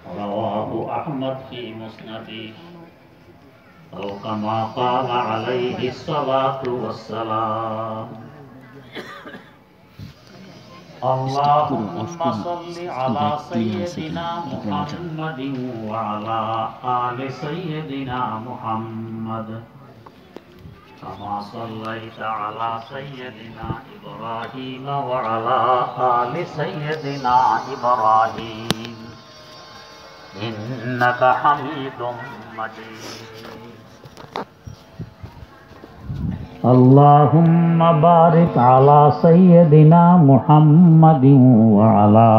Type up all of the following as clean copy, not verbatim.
رواه أحمد في مسنده أو كما قال عليه الصلاة والسلام اللهم صل على سيدنا محمد وعلى آل سيدنا محمد كما صليت على سيدنا إبراهيم وعلى آل سيدنا إبراهيم إنك حميد مجيد اللهم بارك على سيدنا محمد وعلى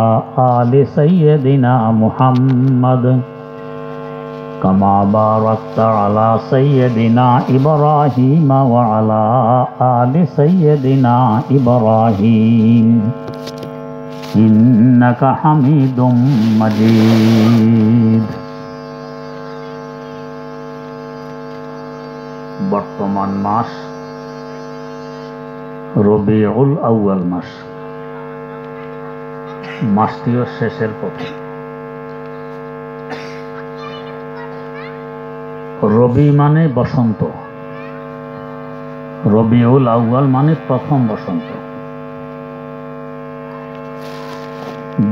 آل سيدنا محمد كما باركت على سيدنا إبراهيم وعلى آل سيدنا إبراهيم إنك حميد مجيد বর্তমান মাস রবিউল আউয়াল মাস, মাসটিও শেষের পথে। রবি মানে বসন্ত, রবিউল আউয়াল মানে প্রথম বসন্ত।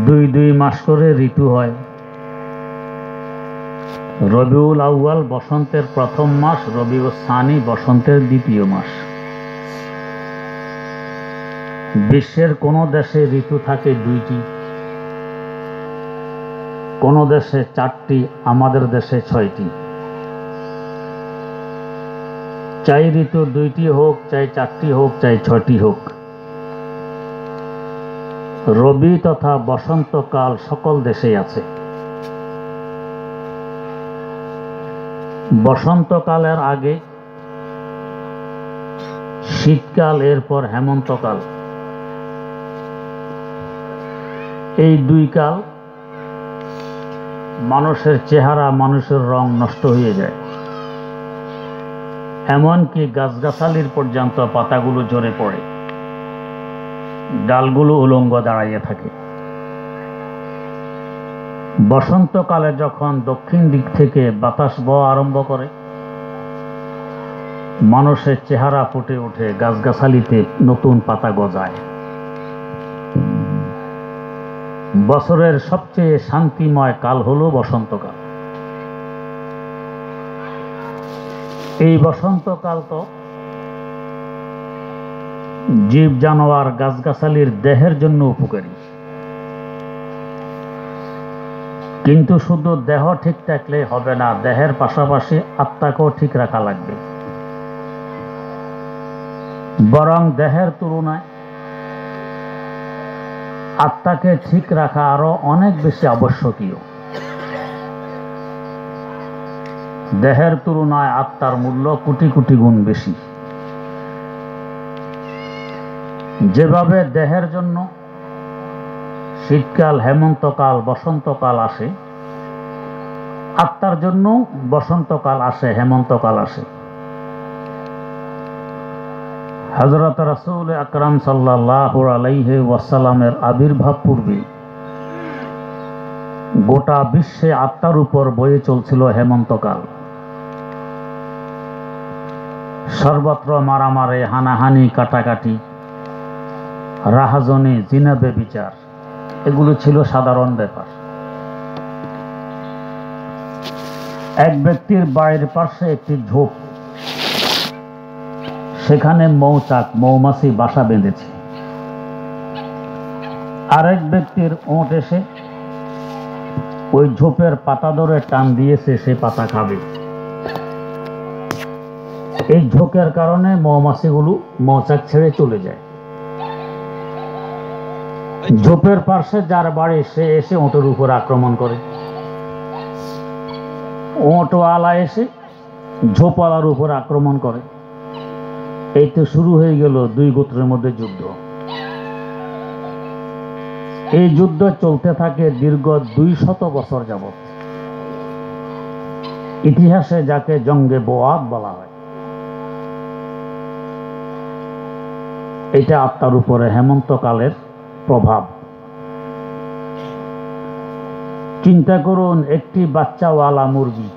দুই মাস করে ঋতু হয়। রবিউল আউয়াল বসন্তের প্রথম মাস, রবিউল সানি বসন্তের দ্বিতীয় মাস। বিশ্বের কোন দেশে ঋতু থাকে দুইটি, কোন দেশে চারটি, আমাদের দেশে ছয়টি। চাই ঋতু দুইটি হোক, চাই চারটি হোক, চাই ছয়টি হোক, রবি তথা বসন্তকাল সকল দেশেই আছে। বসন্তকালের আগে শীতকাল, এরপর হেমন্তকাল। এই দুই কাল মানুষের চেহারা, মানুষের রং নষ্ট হয়ে যায়। এমনকি গাছগাছালির পর্যন্ত পাতাগুলো ঝরে পড়ে, ডালগুলো উলঙ্গ দাঁড়াইয়া থাকে। বসন্তকালে যখন দক্ষিণ দিক থেকে বাতাস বওয়া আরম্ভ করে, মানুষের চেহারা ফুটে ওঠে, গাছগাছালিতে নতুন পাতা গজায়। বছরের সবচেয়ে শান্তিময় কাল হলো বসন্তকাল। এই বসন্তকাল তো জীব জানোয়ার গাছগাছালির দেহের জন্য উপকারী, কিন্তু শুধু দেহ ঠিক থাকলে হবে না, দেহের পাশাপাশি আত্মাকেও ঠিক রাখা লাগবে। বরং দেহের তুলনায় আত্মাকে ঠিক রাখা আরো অনেক বেশি আবশ্যকীয়। দেহের তুলনায় আত্মার মূল্য কোটি কোটি গুণ বেশি। যেভাবে দেহের জন্য শীতকাল, হেমন্তকাল, বসন্তকাল আসে, আত্মার জন্য বসন্তকাল আসে, হেমন্তকাল আসে। হযরত রাসূল আকরাম সাল্লাল্লাহু আলাইহি ওয়াসাল্লামের আবির্ভাব পূর্বে গোটা বিশ্বে আত্মার উপর বয়ে চলছিল হেমন্তকাল। সর্বত্র মারামারি, হানাহানি, কাটাকাটি, রাহাজনি, জিনা, ব্যভিচার, এগুলো ছিল সাধারণ ব্যাপার। এক ব্যক্তির বাড়ির পাশে একটি ঝোপ, সেখানে মৌচাক, মৌমাছি বাসা বেঁধেছে। আরেক ব্যক্তির ওঁট এসে ওই ঝোপের পাতা ধরে টান দিয়েছে, সে পাতা খাবে। এই ঝোঁকের কারণে মৌমাছিগুলো মৌচাক ছেড়ে চলে যায়। ঝোপের পাশে যার বাড়ি, সে এসে ওঁটের উপর আক্রমণ করে। ওঁটওয়ালা এসে ঝোপওয়ালার উপর আক্রমণ করে। এই তো শুরু হয়ে গেল দুই গোত্রের মধ্যে যুদ্ধ। এই যুদ্ধ চলতে থাকে দীর্ঘ 200 বছর যাবৎ। ইতিহাসে যাকে জঙ্গে বোয়াত বলা হয়। এটা আত্মার উপরে হেমন্তকালের প্রভাব। চিন্তা করুন, একটি বাচ্চাওয়ালা মুরগি,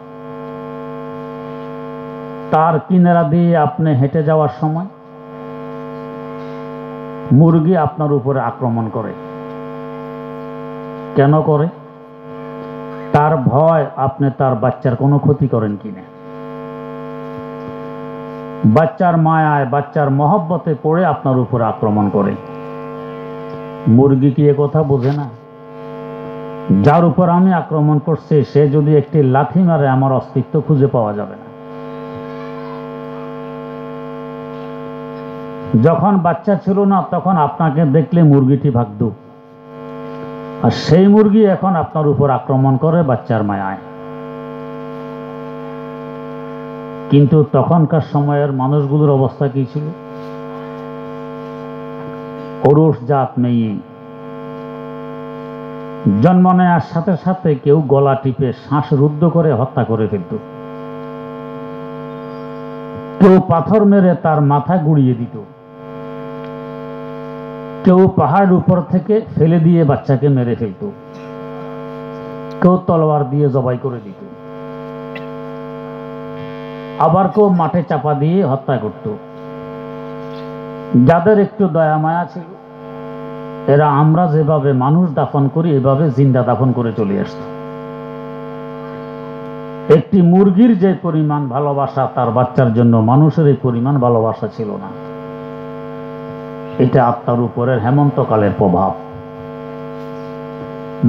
তার কিনারা দিয়ে আপনি হেঁটে যাওয়ার সময় মুরগি আপনার উপরে আক্রমণ করে। কেন করে? তার ভয় আপনি তার বাচ্চার কোনো ক্ষতি করেন কিনা। বাচ্চার মায়ায়, বাচ্চার মহব্বতে পড়ে আপনার উপরে আক্রমণ করে। মুরগি কি এ কথা বোঝে না? যার উপর আমি আক্রমণ করছি সে যদি একটি লাথি মারে আমার অস্তিত্ব খুঁজে পাওয়া যাবে না। যখন বাচ্চা ছিল না তখন আপনাকে দেখলে মুরগিটি ভাগত, আর সেই মুরগি এখন আপনার উপর আক্রমণ করে বাচ্চার মায়ায়। কিন্তু তখনকার সময়ের মানুষগুলোর অবস্থা কি ছিল? অরুষ জাত মেয়ে, জন্ম নেওয়ার সাথে সাথে কেউ গলা টিপে শ্বাসরুদ্ধ করে হত্যা করে ফেলত, কেউ পাথর মেরে তার মাথা গুড়িয়ে দিত, কেউ পাহাড় উপর থেকে ফেলে দিয়ে বাচ্চাকে মেরে ফেলত, কেউ তলোয়ার দিয়ে জবাই করে দিত, আবার কেউ মাঠে চাপা দিয়ে হত্যা করত। যাদের একটু দয়া মায়া ছিল এরা আমরা যেভাবে মানুষ দাফন করি এভাবে জিন্দা দাফন করে চলে আসত। একটি মুরগির যে পরিমাণ ভালোবাসা তার বাচ্চার জন্য, মানুষের এই পরিমাণ ভালোবাসা ছিল না। এটা আত্মার উপরের হেমন্তকালের প্রভাব।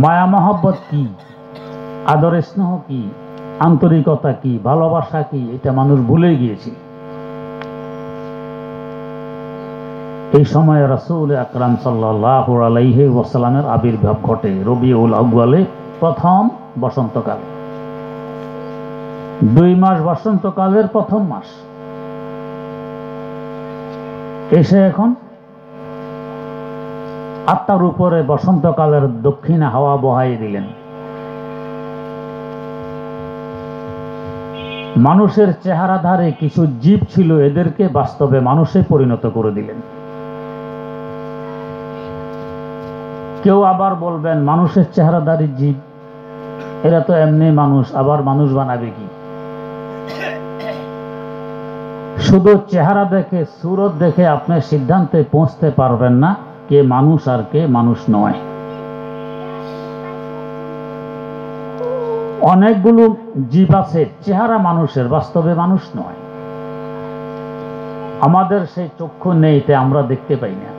মায়া মহব্বত কি, আদর স্নেহ কি, আন্তরিকতা কি, ভালোবাসা কি, এটা মানুষ ভুলে গিয়েছে। এই সময় রাসূল আকরাম সাল্লাল্লাহু আলাইহি ওয়াসাল্লামের আবির্ভাব ঘটে রবিউল আউয়ালে, প্রথম বসন্তকাল। 2 মাস বসন্তকালের প্রথম মাস এসে এখন আত্মার উপরে বসন্তকালের দক্ষিণে হাওয়া বহাই দিলেন। মানুষের চেহারাধারে কিছু জীব ছিল, এদেরকে বাস্তবে মানুষে পরিণত করে দিলেন। কেউ আবার বলবেন মানুষের চেহারাধারী জীব, এরা তো এমনি মানুষ, আবার মানুষ বানাবে কি? শুধু চেহারা দেখে, সুরত দেখে আপনি সিদ্ধান্তে পৌঁছতে পারবেন না কে মানুষ আর কে মানুষ নয়। অনেকগুলো জীব আছে চেহারা মানুষের, বাস্তবে মানুষ নয়। আমাদের সেই চক্ষু নেই, তাই আমরা দেখতে পাই না।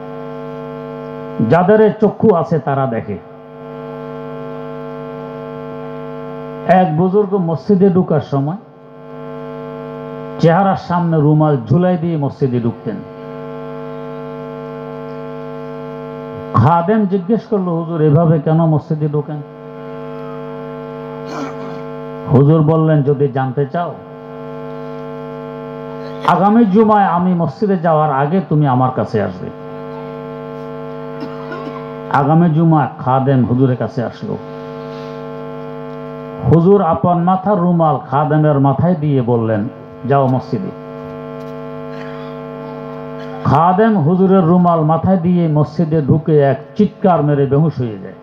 যাদের চক্ষু আছে তারা দেখে। এক বুজুর্গ মসজিদে ঢুকার সময় চেহারার সামনে রুমাল ঝুলাই দিয়ে মসজিদে ঢুকতেন। খাদেম জিজ্ঞেস করলো, হুজুর এভাবে কেন মসজিদে ঢোকেন? হুজুর বললেন, যদি জানতে চাও আগামী জুমায় আমি মসজিদে যাওয়ার আগে তুমি আমার কাছে আসবে। আগামী জুমা খাদেম হুজুরের কাছে আসলো। হুজুর আপন মাথার রুমাল খাদেমের মাথায় দিয়ে বললেন, যাও মসজিদে। খাদেম হুজুরের রুমাল মাথায় দিয়ে মসজিদে ঢুকে এক চিৎকার মেরে বেহুশ হয়ে যায়।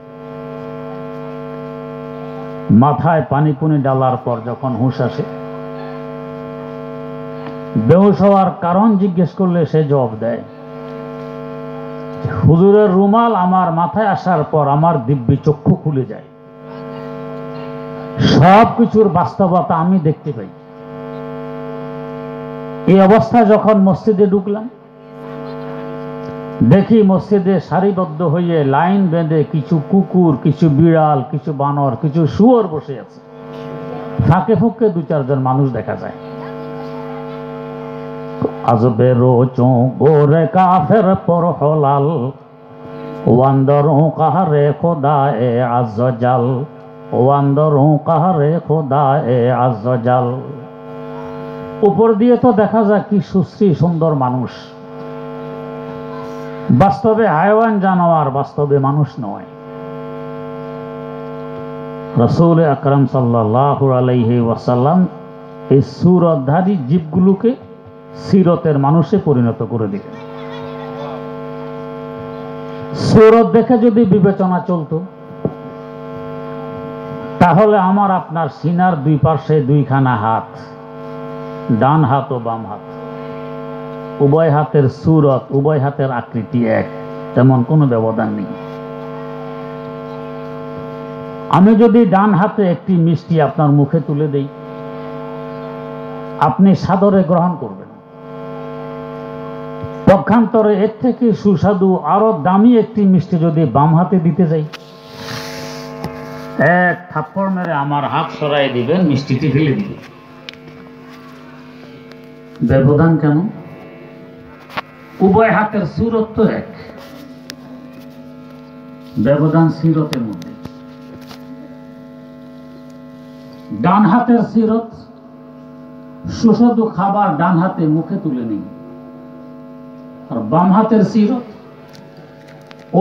মাথায় পানি পুনি ডালার পর যখন হুঁশ আসে, বেহুশ হওয়ার কারণ জিজ্ঞেস করলে সে জবাব দেয়, হুজুরের রুমাল আমার মাথায় আসার পর আমার দিব্যি চক্ষু খুলে যায়, সব কিছুর বাস্তবতা আমি দেখতে পাই। এই অবস্থায় যখন মসজিদে ঢুকলাম, দেখি মসজিদে সারিবদ্ধ হয়ে লাইন বেঁধে কিছু কুকুর, কিছু বিড়াল, কিছু বানর, কিছু শুয়োর বসে আছে। ফাঁকে ফুঁকে 2-4 জন মানুষ দেখা যায়। আজবে রোচো গোরে কাফের পর হলাল, ওয়ান্দরু কাহারে খোদা এ আজ্জাল, ওয়ান্দরু কাহারে খোদা এ আজ্জাল। উপর দিয়ে তো দেখা যায় কি সুশ্রী সুন্দর মানুষ, বাস্তবে হায়ওয়ান জানোয়ার, বাস্তবে মানুষ নয়। রাসূল আকরাম সাল্লাল্লাহু আলাইহি ওয়াসাল্লাম এই সুরতধারী জীবগুলোকে সিরতের মানুষে পরিণত করে দিলেন। সুরত দেখে যদি বিবেচনা চলতো তাহলে আমার আপনার সিনার দুই পাশে দুইখানা হাত, ডান হাত ও বাম হাত, উভয় হাতের সুরত, উভয় হাতের আকৃতি এক, তেমন কোনো ব্যবধান নেই। আমি যদি ডান হাতে একটি মিষ্টি আপনার মুখে তুলে দেই, আপনি সাদরে গ্রহণ করবেন। পক্ষান্তরে এর থেকে সুস্বাদু আরো দামি একটি মিষ্টি যদি বাম হাতে দিতে যাই, এক থাপ্পড় মেরে আমার হাত সরাই দিবেন, মিষ্টিটি ফেলে দিবেন। ব্যবধান কেন? উভয় হাতের সুরত তো এক, ব্যবধান সিরতের মধ্যে। ডান হাতের সিরত সুস্বাদু খাবার ডান হাতে মুখে তুলে নিন, আর বাম হাতের সিরত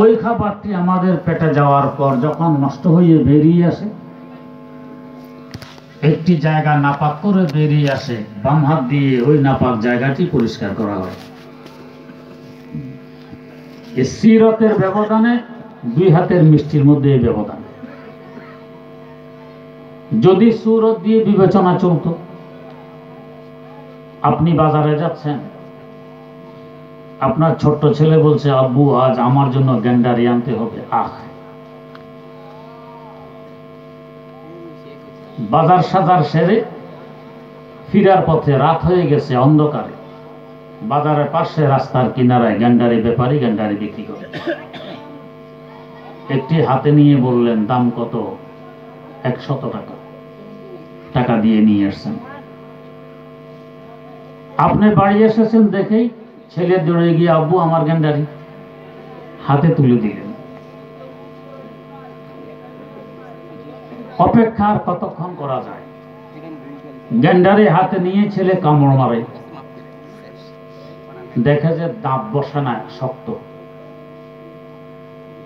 ওই খাবারটি আমাদের পেটে যাওয়ার পর যখন নষ্ট হয়ে বেরিয়ে আসে, একটি জায়গা নাপাক করে বেরিয়ে আসে, বাম হাত দিয়ে ওই নাপাক জায়গাটি পরিষ্কার করা হয়। এই সিরতের ব্যবধানে দুই হাতের মিষ্টির মধ্যে এই ব্যবধান। যদি সুরত দিয়ে বিবেচনা চলত, আপনি বাজারে যাচ্ছেন, আপনার ছোট্ট ছেলে বলছে, আব্বু আজ আমার জন্য গেন্ডারি আনতে হবে। বাজার সাজার সেরে ফিরার পথে রাত হয়ে গেছে, অন্ধকারে বাজারের পাশে রাস্তার কিনারায় গেন্ডারি ব্যাপারী গেন্ডারি বিক্রি করে। একটি হাতে নিয়ে বললেন, দাম কত? 100 টাকা। টাকা দিয়ে নিয়ে আসছেন। আপনি বাড়ি এসেছেন দেখেই ছেলে দৌড়ে গিয়ে, আব্বু আমার গেন্ডারি, হাতে তুলে দিলেন। অপেক্ষা আর কতক্ষণ করা যায়? গেন্ডারি হাতে নিয়ে ছেলে কামড় মারে, দেখে যে দাঁত বসে না, শক্ত।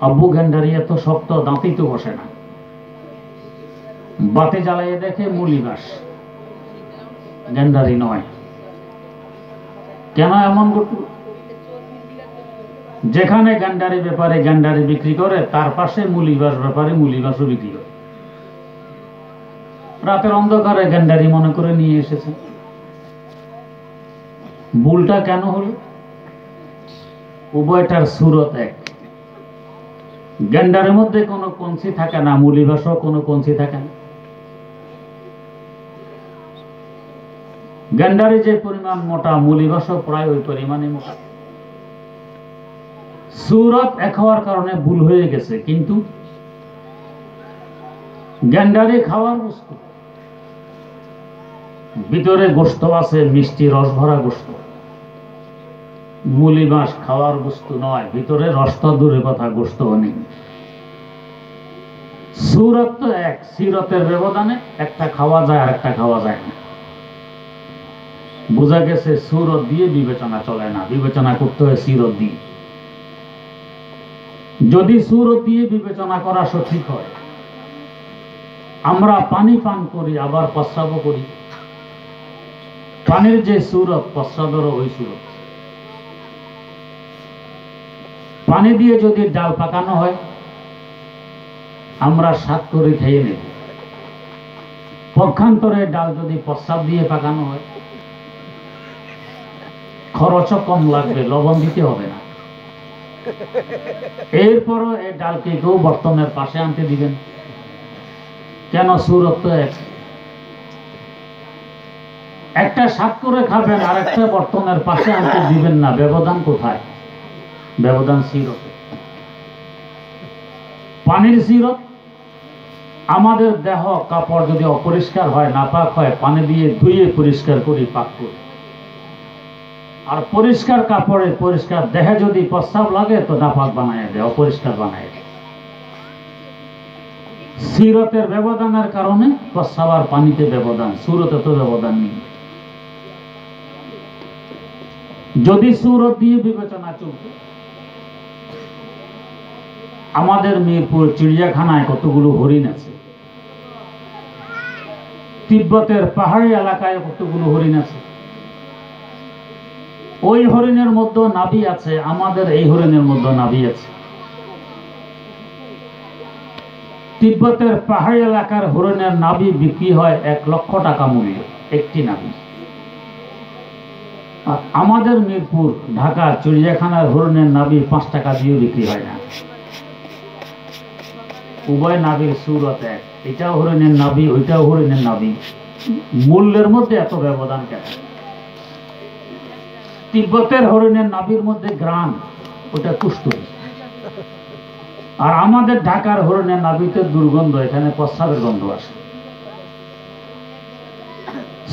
আব্বু গেন্ডারি এত শক্ত, দাঁতই তো বসে না। বাতি জ্বালিয়ে দেখে মুলিবাস, গেন্ডারি নয়। কেন এমন করত? যেখানে গেন্ডারি ব্যাপারে গেন্ডারি বিক্রি করে, তার পাশে মুলিবাস ব্যাপারে মুলিবাসও বিক্রি করে। রাতের অন্ধকারে গেন্ডারি মনে করে নিয়ে এসেছে। ভুলটা কেন হলো? উভয়টার সুরত এক। গেন্ডারের মধ্যে কোনো কঞ্চি থাকে না, মুলিবাসও কোনো কঞ্চি থাকে না। গেন্ডারি যে পরিমাণ মোটা, মুলিবাসও প্রায় ওই পরিমাণে মোটা। সুরত এক হওয়ার কারণে ভুল হয়ে গেছে, কিন্তু গেন্ডারি খাওয়ার বস্তু, ভিতরে গোশত আছে, মিষ্টি রস ভরা গোশত। মুলিবাস খাওয়ার বস্তু নয়, ভিতরে রসটা দূরের কথা, গোশতও নেই। সুরত তো এক, সিরতের ব্যবধানে একটা খাওয়া যায় আর একটা খাওয়া যায় না। বোঝা গেছে সুরত দিয়ে বিবেচনা চলে না, বিবেচনা করতে হয় সিরত দিয়ে। যদি সুরত দিয়ে বিবেচনা করা সঠিক হয়, আমরা পানি পান করি আবার প্রস্রাবও করি। পানির যে সুরত, প্রস্রাবেরও ওই সুরত। পানি দিয়ে যদি ডাল পাকানো হয়, আমরা স্বাদ করে খেয়ে নেব। পক্ষান্তরে ডাল যদি প্রস্রাব দিয়ে পাকানো হয়, খরচও কম লাগবে, লবণ দিতে হবে না। এরপরও এই ডালকে কেউ বর্তনের পাশে আনতে দিবেন কেন? সুরত তো এক। একটা স্বাদ করে খাবেন, আর একটা বর্তনের পাশে আনতে দিবেন না। ব্যবধান কোথায়? ব্যবধান সিরত। পানির সিরত, আমাদের দেহ কাপড় যদি অপরিষ্কার হয়, নাপাক হয়, পানি দিয়ে ধুয়ে পরিষ্কার করি, পাক করি। আর পরিষ্কার কাপড়ে, পরিষ্কার দেহে যদি প্রস্রাব লাগে, তো নাপাক বানায় দেয়, অপরিষ্কার বানায় দেয়। সিরতের ব্যবধানের কারণে প্রস্রাব আর পানিতে ব্যবধান, সুরতে তো ব্যবধান নেই। যদি সুরত দিয়ে বিবেচনা চলত, আমাদের মিরপুর চিড়িয়াখানায় কতগুলো হরিণ আছে, তিব্বতের পাহাড়ি এলাকায় কতগুলো হরিণ আছে। ওই হরিণের মধ্যে নাভি আছে, আমাদের এই হরিণের মধ্যে নাভি আছে। তিব্বতের পাহাড়ি এলাকার হরিণের নাভি বিক্রি হয় 1 লক্ষ টাকা মূল্য, একটি নাভি। আর আমাদের মিরপুর ঢাকার চিড়িয়াখানার হরিণের নাভি 5 টাকা দিয়ে বিক্রি হয় না। উভয় নাভির সুরত এক, এটাও হরিণের নাভি, ওইটাও হরিণের নাভি, মূল্যের মধ্যে এত ব্যবধান কেন? তিব্বতের হরিণের নাভির মধ্যে গ্রাম, ওটা কুষ্ঠুরি। আর আমাদের ঢাকার হরিণের নাভিতে দুর্গন্ধ, এখানে প্রস্রাবের গন্ধ আসে।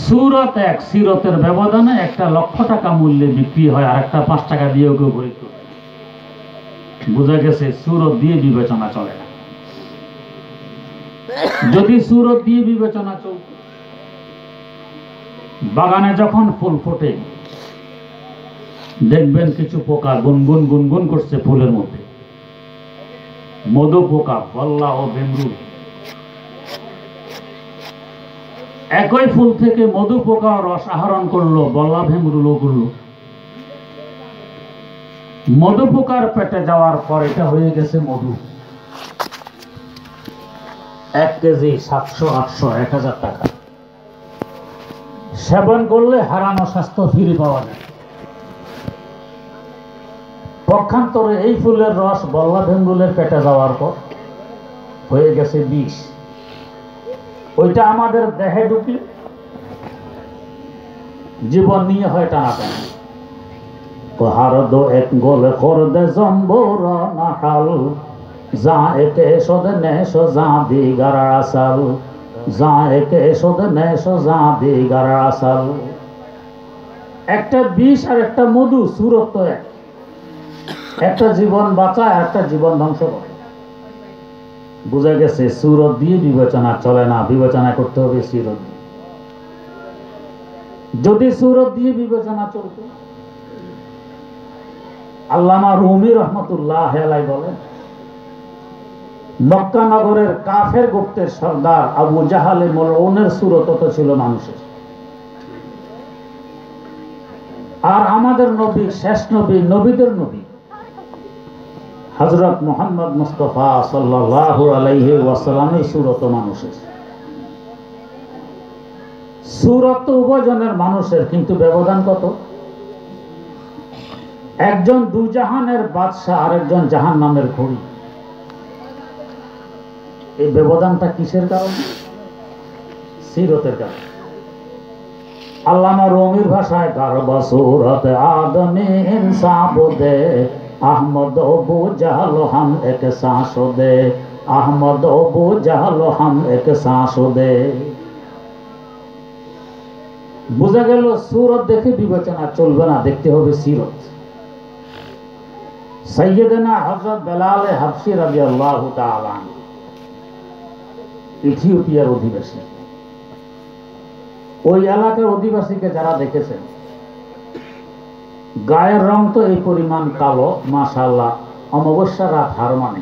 সুরত এক, সিরতের ব্যবধানে 1 লক্ষ টাকা মূল্যে বিক্রি হয়, আর একটা 5 টাকা দিয়েও কেউ খরিদ করে। বোঝা গেছে সুরত দিয়ে বিবেচনা চলে না। যদি সুরত দিয়ে বিবেচনা চলত, বাগানে যখন ফুল ফোটে দেখবেন কিছু পোকা গুনগুন গুনগুন করছে ফুলের মধ্যে, মধু পোকা, বল্লা ও ভেমরু। একই ফুল থেকে মধু পোকা রস আহরণ করলো, বল্লা ভেমরুলও করলো। মধু পোকার পেটে যাওয়ার পর এটা হয়ে গেছে মধু। 1 কেজি 700, 800, 1000 টাকা। সেবন করলে হারানো স্বাস্থ্য ফিরে পাওয়া যায়। পক্ষান্তরে এই ফুলের রস বল্লা ভেমরুলের পেটে যাওয়ার পর হয়ে গেছে বিষ। ওইটা আমাদের দেহে ঢুকলে জীবন নিয়ে হয় টানাটানি। হার দো এক গোলে খর দে জম্বর নাহাল, যা একে সদে নেশ যা দিগার আসাল, যা একে সদে নেশ যা দিগার আসাল। একটা বিষ আর একটা মধু, সুরত তো এক। একটা জীবন বাঁচায়, একটা জীবন ধ্বংস করে। বোঝা গেছে সুরত দিয়ে বিবেচনা চলে না, বিবেচনা করতে হবে সিরত। যদি সুরত দিয়ে বিবেচনা চলত, আল্লামা রুমি রহমতুল্লাহ আলাইহি বলেন, মক্কা নগরের কাফের গোত্রের সর্দার আবু জাহালে মলউনের সুরত তো ছিল মানুষের। আর আমাদের নবী, শেষ নবী, নবীদের নবী হযরত মুহাম্মদ মুস্তাফা সাল্লাল্লাহু আলাইহি ওয়াসাল্লামের সুরত মানুষের। সুরত উভয়জনের মানুষের, কিন্তু ব্যবধান কত? একজন দুজাহানের বাদশাহ, আরেকজন জাহান্নামের ঘড়ি। এই ব্যবধানটা কিসের কারণে? সিরতের কারণে। আল্লামা রুমির ভাষায় গারবা সুরত আদমে ইনসাফ দে, আহমদ আবু জাহল হাম এক সাঁস দে, আহমদ আবু জাহল হাম এক সাঁস দে। বোঝা গেল সুরত দেখে বিবেচনা চলবে না, দেখতে হবে সিরত। সাইয়েদনা হযরত বেলাল হাবশী রাদিয়াল্লাহু তাআলা ইথিওপিয়ার অধিবাসী। ওই এলাকার অধিবাসীকে যারা দেখেছেন, গায়ের রং তো এই পরিমাণ কালো, মাশাআল্লাহ, অমাবস্যার রাত হার মানে।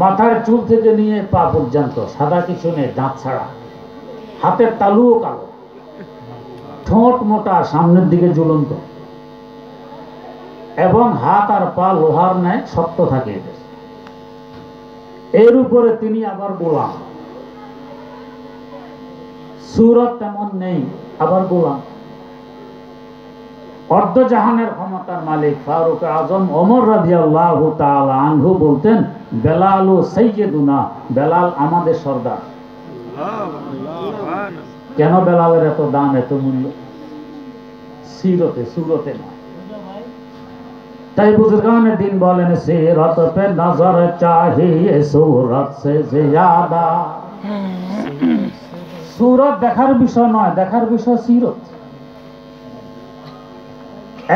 মাথার চুল থেকে নিয়ে পা পর্যন্ত সাদা কিছু নেই, দাঁত ছাড়া। হাতের তালুও কালো, ঠোঁট মোটা, সামনের দিকে ঝুলন্ত, এবং হাত আর পা লোহার ন্যায় শক্ত থাকে। এর উপরে তিনি আবার গোলাম। সুরত তেমন নেই, আবার গোলাম। অর্ধজাহানের ক্ষমতার মালিক ফারুক আজম ওমর রাদিয়াল্লাহু তাআলা আনহু বলতেন, বেলাল সাইয়্যিদুনা, বেলাল আমাদের সর্দার। কেন বেলালের এত দাম, এত মূল্য? সিরতে, সুরতে নয়। তাই বুজুর্গানে দিন বলেন, সিরত পে নজর চাহিয়ে সুরত সে জিয়াদা। সুরত দেখার বিষয় নয়, দেখার বিষয় সিরত।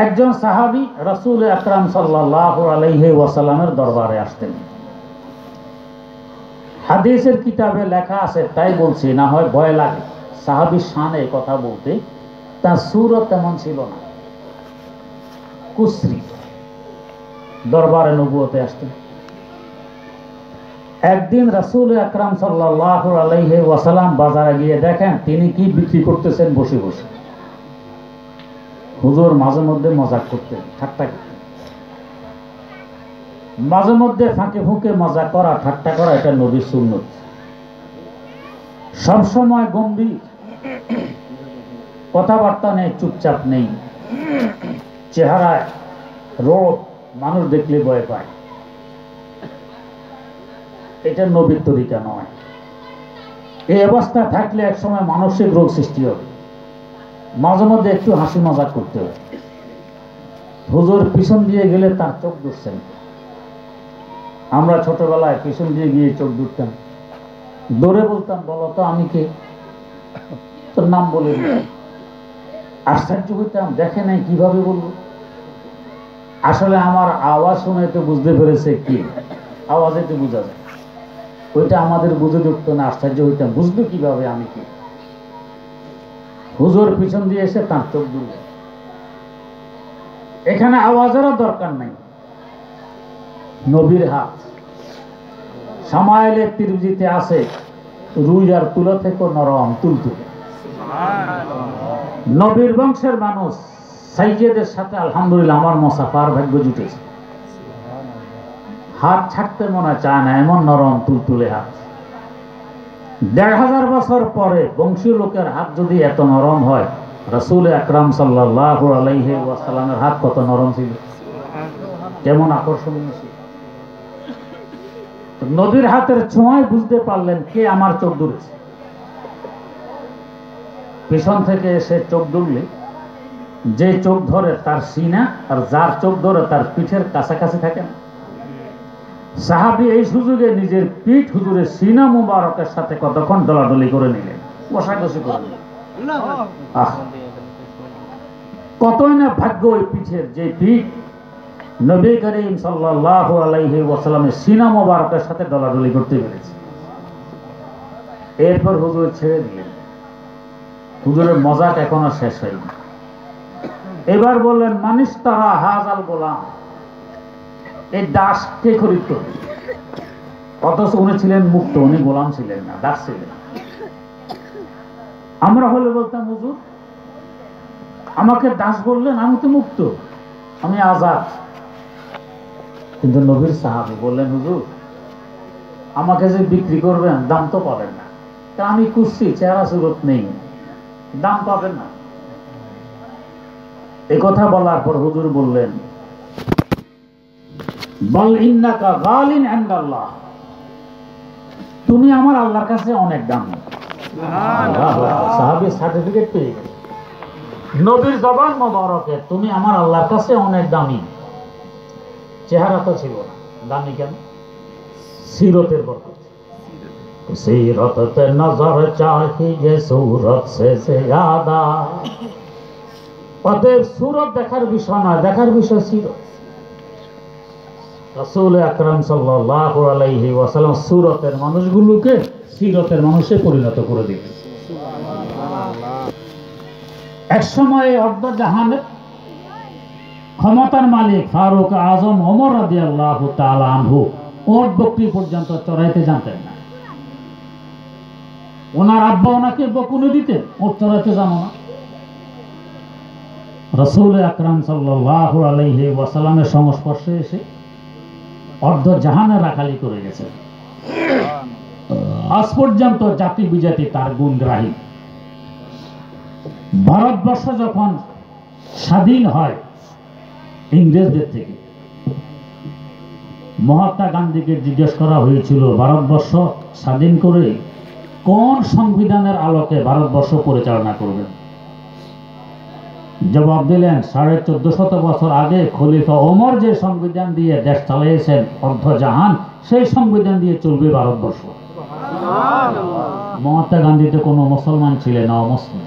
একজন সাহাবী রাসূল আকরাম সাল্লাল্লাহু আলাইহি ওয়াসাল্লামের দরবারে আসতেন। হাদিসের কিতাবে লেখা আছে, তাই বলছি, না হয় ভয় লাগে সাহাবীর শানে কথা বলতে। তার সুরত তেমন ছিল না, কুসরি। দরবারে নবুয়তে আসতেন। একদিন রাসূল আকরাম সাল্লাল্লাহু আলাইহি ওয়াসাল্লাম বাজারে গিয়ে দেখেন তিনি কি বিক্রি করতেছেন বসে বসে। হুজুর মাঝে মধ্যে মজাক করতেন, ঠাট্টা করতেন। মাঝে মধ্যে ফাঁকে ফুঁকে মজা করা, ঠাট্টা করা, এটা নবীর সুন্নত। সবসময় গম্ভীর, কথাবার্তা নেই, চুপচাপ নেই, চেহারায় রোগ, মানুষ দেখলে ভয় পায়। এটা নবীর তরিকা নয়। এই অবস্থা থাকলে একসময় মানসিক রোগ সৃষ্টি হবে। মাঝে মধ্যে একটু হাসি মজাক করতে হবে। হুজুর পিছন দিয়ে গেলে তার চোখ দুষছেন। আমরা ছোটবেলায় পিছন দিয়ে গিয়ে চোখ দুটতাম, দৌড়ে বলতাম, বলো তো আমি কে, তোর নাম বলে দিতাম। আশ্চর্য হইতাম, দেখে নাই কিভাবে বলবো। আসলে আমার আওয়াজ শুনে তো বুঝতে পেরেছে কি, আওয়াজে তো বোঝা যায়, ওইটা আমাদের বুঝে উঠতো না। আশ্চর্য হইতাম, বুঝলো কিভাবে আমি কি। হুজুর পিছন দিয়ে এসে তার চোখ দুল। এখানে আওয়াজেরও দরকার নাই। নবীর হাত সামাইলের তিরবিজিতে আছে, রুই আর তুলা থেকে নরম তুলতুলে। নবীর বংশের মানুষ সাইয়েদের সাথে আলহামদুলিল্লাহ আমার মোসাফার ভাগ্য জুটেছে। হাত ছাড়তে মনে চায় না, এমন নরম তুলতুলে হাত। ১৫০০ বছর পরে বংশীয় লোকের হাত যদি এত নরম হয়, রাসূল আকরাম সাল্লাল্লাহু আলাইহি ওয়াসাল্লামের হাত কত নরম ছিল, কেমন আকর্ষণীয় ছিল। নবীর হাতের ছোঁয়ায় বুঝতে পারলেন কে আমার চোখ ধরেছে। পিছন থেকে এসে চোখ ধরলে যে চোখ ধরে তার সিনা, আর যার চোখ ধরে তার পিঠের কাছাকাছি থাকে না। সাহাবী এই সুযোগে নিজের পিঠ হুজুরের সিনা মুবারকের সাথে কতক্ষণ দলাদলি করে নিলেন, কষাকষি করে নিলেন। কতই না ভাগ্য ওই পিঠের, যে পিঠ নবী করিম সাল্লাল্লাহু আলাইহি ওয়াসাল্লামের সিনা মুবারকের সাথে দলাদলি করতে পেরেছে। এরপর হুজুর ছেড়ে দিলেন। হুজুরের মজাক এখনো শেষ হয়নি। এবার বললেন, মানিস তারা হাজাল গোলাম, এই দাস কে খরিদ করবে? অথচ উনি ছিলেন মুক্ত, উনি গোলাম ছিলেন না, দাস ছিলেন। আমরা হলে বলতাম, হুজুর আমাকে দাস বললেন, আমি তো মুক্ত, আমি আজাদ। কিন্তু নবীর সাহাবী বললেন, হুজুর আমাকে যে বিক্রি করবেন দাম তো পাবেন না, তা আমি কুচ্ছি, চেহারা সুরত নেই, দাম পাবেন না। এ কথা বলার পর হুজুর বললেন, বল ইন্নাকা গালিন ইনদাল্লাহ, তুমি আমার আল্লাহর কাছে অনেক দামি। সাহাবী সার্টিফিকেট পেয়ে গেল নবীর জবান মোবারকে, তুমি আমার আল্লাহর কাছে অনেক দামি। চেহারা তো ছিল না, দামি কেন? সিরতের বরকত। সিরত পে নজর চাহিয়ে সুরত সে জিয়াদা। অতএব সুরত দেখার বিষয় নয়, দেখার বিষয় সিরত। রাসূল আকরাম সাল্লাল্লাহু আলাইহি ওয়াসাল্লাম সুরতের মানুষগুলোকে সিরতের মানুষে পরিণত করে দিলেন। এক সময় অর্ধ জাহানের ক্ষমতার মালিক ফারুক আজম ওমর রাদিয়াল্লাহু তাআলা আনহু ওট বকরি পর্যন্ত চড়াইতে জানতেন না। ওনার আব্বা ওনাকে বকুনি দিতেন, ওট চড়াইতে জানো না। রাসূল আকরাম সাল্লাল্লাহু আলাইহি ওয়াসাল্লামের সংস্পর্শে এসে অর্ধ জাহানে রাখালি করে গেছে। আজ পর্যন্ত জাতি বিজাতি তার গুণগ্রাহী। ভারতবর্ষ যখন স্বাধীন হয় ইংরেজদের থেকে, মহাত্মা গান্ধীকে জিজ্ঞেস করা হয়েছিল, ভারতবর্ষ স্বাধীন করে কোন সংবিধানের আলোকে ভারতবর্ষ পরিচালনা করবেন? জবাব দিলেন, 1450 বছর আগে খলিফা ওমর যে সংবিধান দিয়ে দেশ চালিয়েছেন অর্ধ জাহান, সেই সংবিধান দিয়ে চলবে ভারতবর্ষ। মহাত্মা গান্ধী তো কোনো মুসলমান ছিলেন না, অমুসলিম।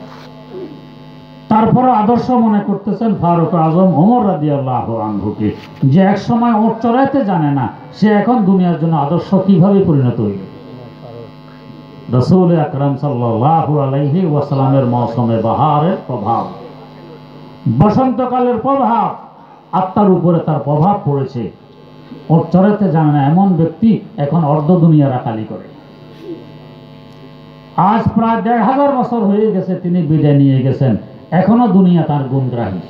তারপরে আদর্শ মনে করতেছেন ফারুক আজম ওমর রাদিয়াল্লাহু আনহুকে, যে এক সময় ওট চড়াইতে জানে না, সে এখন দুনিয়ার জন্য আদর্শ কিভাবে পরিণত হইল। রাসূল আকরাম সাল্লাল্লাহু আলাইহি ওয়াসাল্লামের মৌসুমে বাহারের প্রভাব, বসন্তকালের প্রভাব, আত্মার উপরে তার প্রভাব পড়েছে। ওট চড়াইতে জানে না এমন ব্যক্তি এখন অর্ধ দুনিয়া রাখালি করে। আজ প্রায় ১৫০০ বছর হয়ে গেছে তিনি বিদায় নিয়ে গেছেন, এখনো দুনিয়া তার গুণগ্রাহী।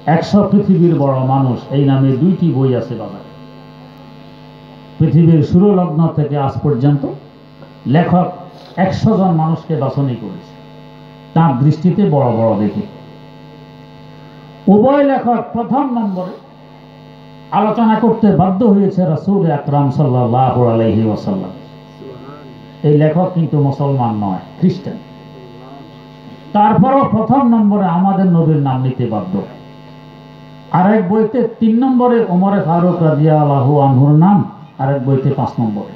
100 পৃথিবীর বড় মানুষ এই নামে 2টি বই আছে বাজারে। পৃথিবীর শুরু লগ্ন থেকে আজ পর্যন্ত লেখক 100 জন মানুষকে বাছনি করেছে তার দৃষ্টিতে বড় বড় দেখে। উভয় লেখক প্রথম নম্বরে আলোচনা করতে বাধ্য হয়েছে রাসূল আকরাম সাল্লাল্লাহু আলাইহি ওয়াসাল্লাম। এই লেখক কিন্তু মুসলমান নয়, খ্রিস্টান। তারপরও প্রথম নম্বরে আমাদের নবীর নাম নিতে বাধ্য। আরেক বইতে 3 নম্বরে ওমর ফারুক রাদিয়াল্লাহু আনহুর নাম, আরেক বইতে 5 নম্বরে।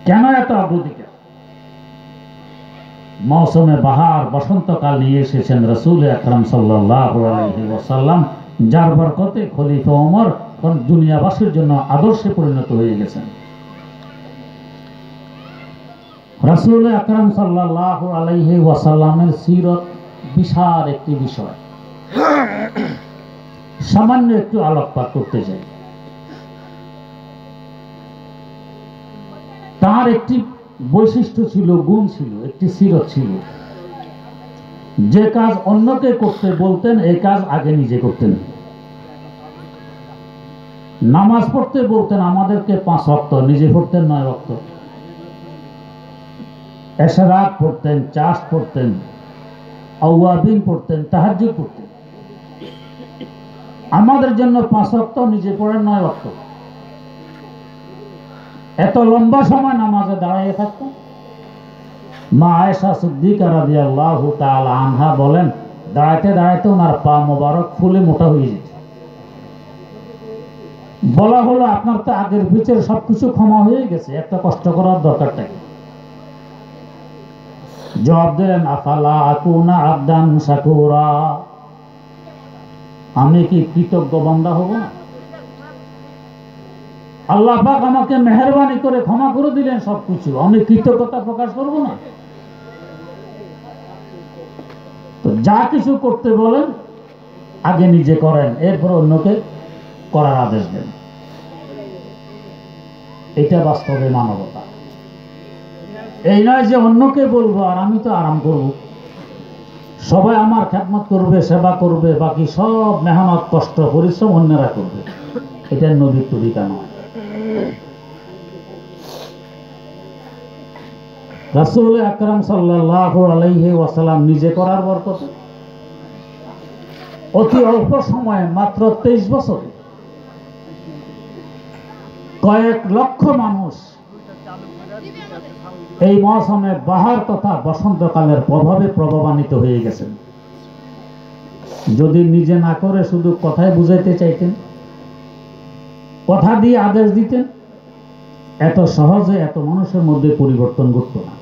কেন এত অগ্রাধিকার? মৌসুমে বাহার বসন্তকাল নিয়ে এসেছেন রাসূল আকরাম সাল্লাল্লাহু আলাইহি ওয়াসাল্লাম, যার বরকতে খলিফা ওমর দুনিয়াবাসীর জন্য আদর্শে পরিণত হয়ে গেছেন। রাসূল আকরাম সাল্লাল্লাহু আলাইহি ওয়াসাল্লামের সিরত বিশাল একটি বিষয়, সামান্য একটু আলোকপাত করতে চাই। তার একটি বৈশিষ্ট্য ছিল, গুণ ছিল, একটি সিরত ছিল। যে কাজ অন্যকে করতে বলতেন এই কাজ আগে নিজে করতেন। নামাজ পড়তে বলতেন আমাদেরকে 5 ওয়াক্ত, নিজে পড়তেন 9 ওয়াক্ত। এশরাক পড়তেন, চাষ পড়তেন, আওয়াবিন পড়তেন, তাহাজ্জুদ পড়তেন। আমাদের জন্য 5 ওয়াক্ত, নিজে পড়েন 9 ওয়াক্ত। এত লম্বা সময় নামাজে দাঁড়িয়ে থাকতেন। মা আয়েশা সিদ্দিকা রাদিয়াল্লাহু তাআলা আনহা বলেন, দাঁড়াতে দাঁড়াতে ওনার পা মোবারক ফুলে মোটা হয়ে যেত। বলা হলো, আপনার তো আগের পিছের সবকিছু ক্ষমা হয়ে গেছে, একটা কষ্ট করার দরকারটা কি? জবাব দিলেন, আফালা আকুনা আবদান শাকুরা, আমি কি কৃতজ্ঞ বান্দা হব না? আল্লাহ পাক আমাকে মেহেরবানি করে ক্ষমা করে দিলেন সবকিছু, আমি কৃতজ্ঞতা প্রকাশ করব না? তো যা কিছু করতে বলেন আগে নিজে করেন, এরপর অন্যকে করার আদেশ দেন। এটা বাস্তবে মানবতা। এই নয় যে অন্যকে বলবো আর আমি তো আরাম করব, সবাই আমার খেদমত করবে, সেবা করবে, বাকি সব মেহনত কষ্ট পরিশ্রম অন্যরা করবে। এটা নবীর তরিকা নয়। রাসূল আকরাম সাল্লাল্লাহু আলাইহি ওয়াসাল্লাম নিজে করার বরকতে অতি অল্প সময়ে, মাত্র 23 বছরে কয়েক লক্ষ মানুষ এই মৌসুমে বাহার তথা বসন্তকালের প্রভাবে প্রভাবান্বিত হয়ে গেছেন। যদি নিজে না করে শুধু কথায় বুঝাইতে চাইতেন, কথা দিয়ে আদেশ দিতেন, এত সহজে এত মানুষের মধ্যে পরিবর্তন ঘটত না।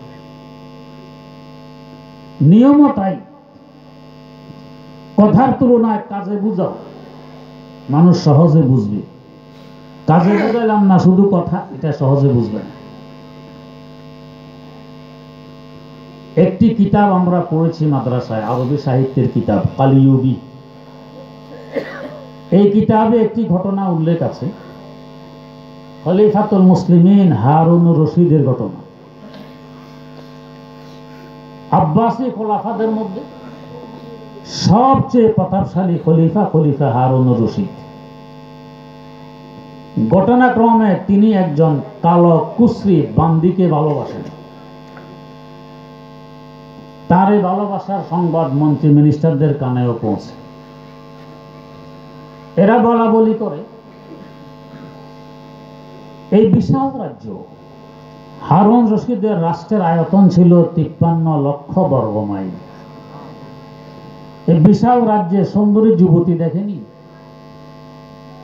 নিয়মও তাই, কথার তুলনায় কাজে বুঝাও, মানুষ সহজে বুঝবে। কাজে বুঝাইলাম না, শুধু কথা, এটা সহজে বুঝবে না। একটি কিতাব আমরা পড়েছি মাদ্রাসায়, আরবি সাহিত্যের কিতাব কালিয়ুবি। এই কিতাবে একটি ঘটনা উল্লেখ আছে, খলিফাতুল মুসলিমিন হারুনুর রশিদের ঘটনা। আব্বাসী খোলাফাদের মধ্যে সবচেয়ে প্রতাপশালী খলিফা হারুনুর রশিদ। ঘটনাক্রমে তিনি একজন কালো কুশ্রী বান্দিকে ভালোবাসেন। তার এই ভালোবাসার সংবাদ মন্ত্রী মিনিস্টারদের কানেও পৌঁছে। এরা বলা বলি করে, এই বিশাল রাজ্য হারুন রশিদের রাষ্ট্রের আয়তন ছিল 53 লক্ষ বর্গ মাইল। এই বিশাল রাজ্যে সুন্দরী যুবতী দেখেনি?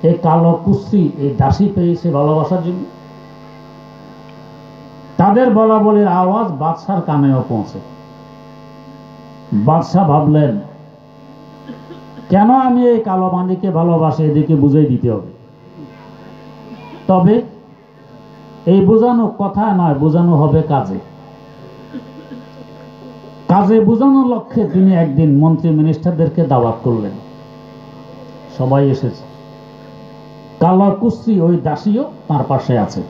এই কালো কুশ্রী, এই দাসী পেয়েছে ভালোবাসার জন্য। তাদের বলা বলির আওয়াজ বাদশার কানেও পৌঁছে। বাদশাহ ভাবলেন, কেন আমি এই কালো বান্দিকে ভালোবাসি, এদিকে বুঝাই দিতে হবে। তবে এই বোঝানো কথা নয়, বোঝানো হবে কাজে। কাজে বোঝানোর লক্ষ্যে তিনি একদিন মন্ত্রী মিনিস্টারদেরকে দাওয়াত করলেন। সবাই এসেছে, কালো কুশ্রী ওই দাসীও তার পাশে আছে।